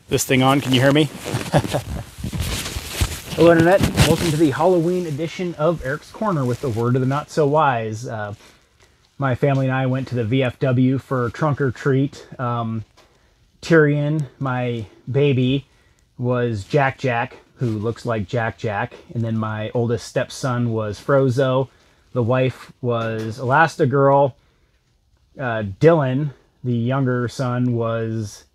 this thing on. Can you hear me? Hello, Internet. Welcome to the Halloween edition of Eric's Corner with the Word of the Not So Wise. My family and I went to the VFW for trunk or treat. Tyrion, my baby, was Jack, who looks like Jack. And then my oldest stepson was Frozo. The wife was Elastigirl. Dylan, the younger son, was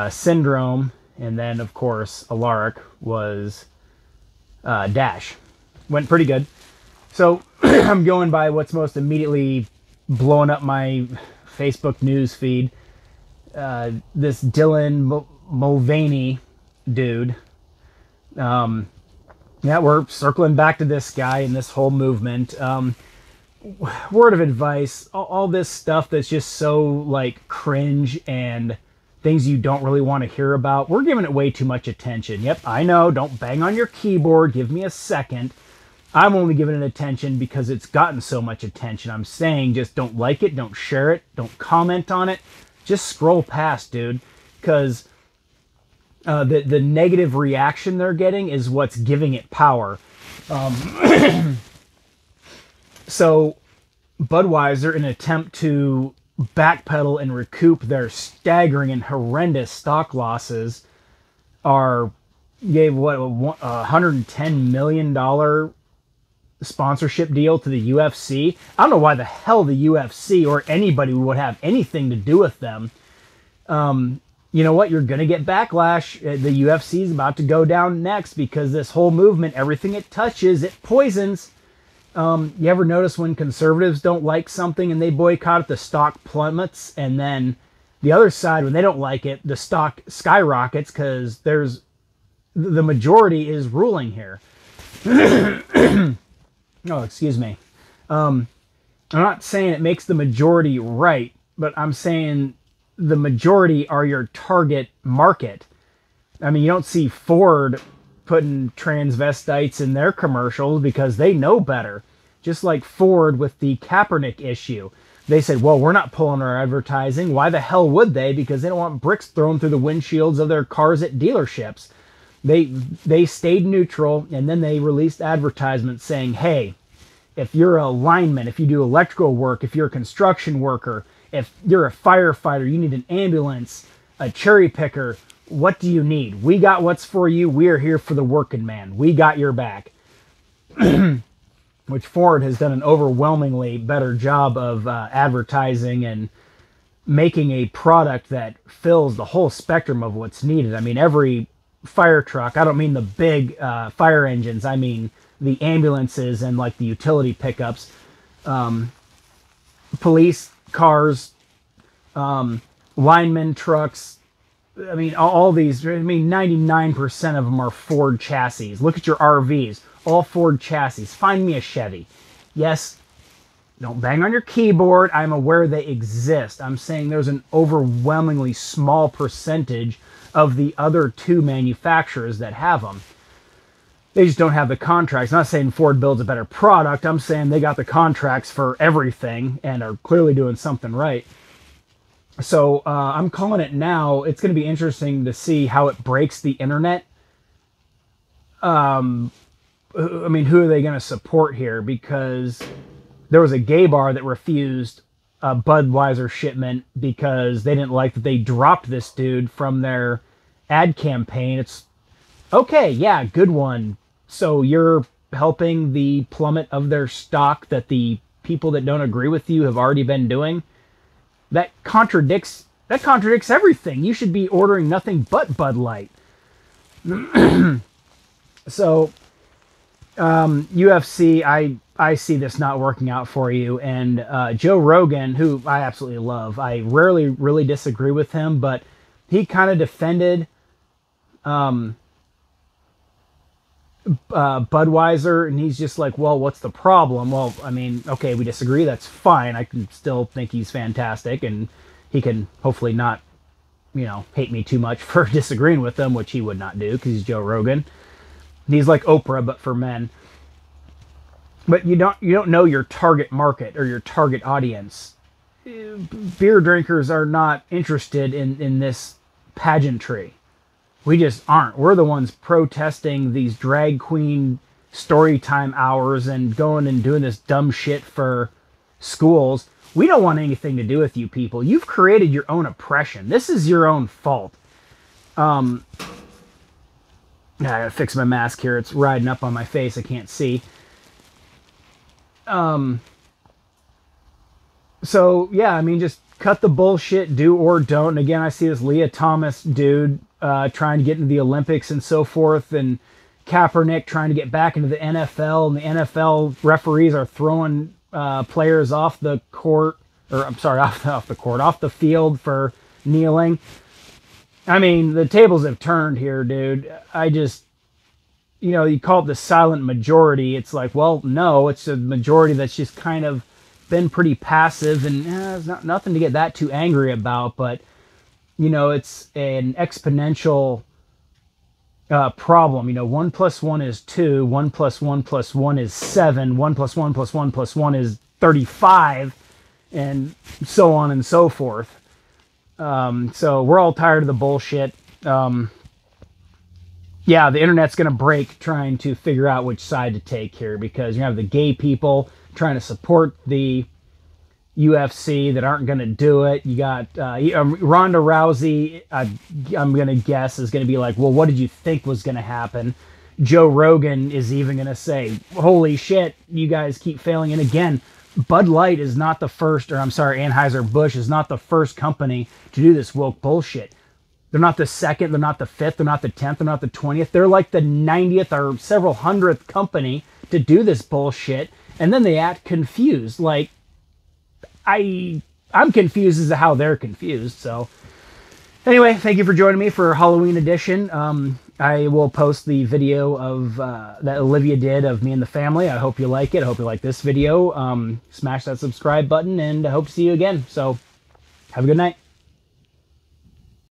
Syndrome. And then, of course, Alaric was Dash. Went pretty good. So I'm going by what's most immediately blowing up my Facebook news feed. This Dylan Mulvaney dude. Yeah, we're circling back to this guy and this whole movement. Word of advice, all this stuff that's just so, like, cringe and things you don't really want to hear about, we're giving it way too much attention. Yep, I know, don't bang on your keyboard, give me a second. I'm only giving it attention because it's gotten so much attention. I'm saying just don't like it, don't share it, don't comment on it. Just scroll past, dude, because the negative reaction they're getting is what's giving it power. So Budweiser, in an attempt to backpedal and recoup their staggering and horrendous stock losses, gave what, $110 million sponsorship deal to the UFC. I don't know why the hell the UFC or anybody would have anything to do with them. You know what? You're going to get backlash. The UFC is about to go down next because this whole movement, everything it touches, it poisons. You ever notice when conservatives don't like something and they boycott it, the stock plummets, and then the other side, when they don't like it, the stock skyrockets because the majority is ruling here. Oh, excuse me. I'm not saying it makes the majority right, but I'm saying the majority are your target market. I mean, you don't see Ford putting transvestites in their commercials because they know better. Just like Ford with the Kaepernick issue. They said, well, we're not pulling our advertising. Why the hell would they? Because they don't want bricks thrown through the windshields of their cars at dealerships. They stayed neutral, and then they released advertisements saying, hey, if you're a lineman, if you do electrical work, if you're a construction worker, if you're a firefighter, you need an ambulance, a cherry picker, what do you need? We got what's for you. We are here for the working man. We got your back. Which Ford has done an overwhelmingly better job of advertising and making a product that fills the whole spectrum of what's needed. I mean, every fire truck, I don't mean the big fire engines, I mean the ambulances and like the utility pickups, police cars, lineman trucks. I mean, all these, I mean, 99% of them are Ford chassis. Look at your RVs, all Ford chassis. Find me a Chevy. Yes, don't bang on your keyboard. I'm aware they exist. I'm saying there's an overwhelmingly small percentage of the other two manufacturers that have them. They just don't have the contracts. I'm not saying Ford builds a better product. I'm saying they got the contracts for everything and are clearly doing something right. So I'm calling it now. It's going to be interesting to see how it breaks the internet. I mean, who are they going to support here? Because there was a gay bar that refused a Budweiser shipment because they didn't like that they dropped this dude from their ad campaign. It's okay, yeah, good one. So you're helping the plummet of their stock that the people that don't agree with you have already been doing? That contradicts everything. You should be ordering nothing but Bud Light. So UFC, I see this not working out for you. And Joe Rogan, who I absolutely love, I rarely really disagree with him, but he kind of defended Budweiser, and he's just like, well, what's the problem? Well, I mean, okay, we disagree, that's fine. I can still think he's fantastic, and he can hopefully not, hate me too much for disagreeing with him, which he would not do because he's Joe Rogan. He's like Oprah, but for men. But you don't know your target market or your target audience. Beer drinkers are not interested in this pageantry. We just aren't. We're the ones protesting these drag queen story time hours and going and doing this dumb shit for schools. We don't want anything to do with you people. You've created your own oppression. This is your own fault. I gotta fix my mask here. It's riding up on my face. I can't see. So, yeah, I mean, just cut the bullshit, do or don't. And again, I see this Leah Thomas dude trying to get into the Olympics and so forth, and Kaepernick trying to get back into the NFL, and the NFL referees are throwing players off the court, or I'm sorry, off the field for kneeling. I mean, the tables have turned here, dude. I just, you know, you call it the silent majority. It's like, well, no, it's a majority that's just kind of been pretty passive, and there's nothing to get that too angry about. But, you know, it's an exponential problem. You know, 1 + 1 is 2, 1 + 1 + 1 is 7, 1 + 1 + 1 + 1 is 35, and so on and so forth. So we're all tired of the bullshit. Yeah, the internet's going to break trying to figure out which side to take here, because you have the gay people trying to support the UFC that aren't going to do it. You got Ronda Rousey, I'm going to guess, is going to be like, well, what did you think was going to happen? Joe Rogan is even going to say, holy shit, you guys keep failing. And again, Bud Light is not the first, or I'm sorry, Anheuser-Busch is not the first company to do this woke bullshit. They're not the second, they're not the fifth, they're not the 10th, they're not the 20th. They're like the 90th or several hundredth company to do this bullshit. And then they act confused. Like, I'm confused as to how they're confused. So anyway, thank you for joining me for Halloween edition. I will post the video of that Olivia did of me and the family. I hope you like it. I hope you like this video. Smash that subscribe button, and I hope to see you again. So have a good night.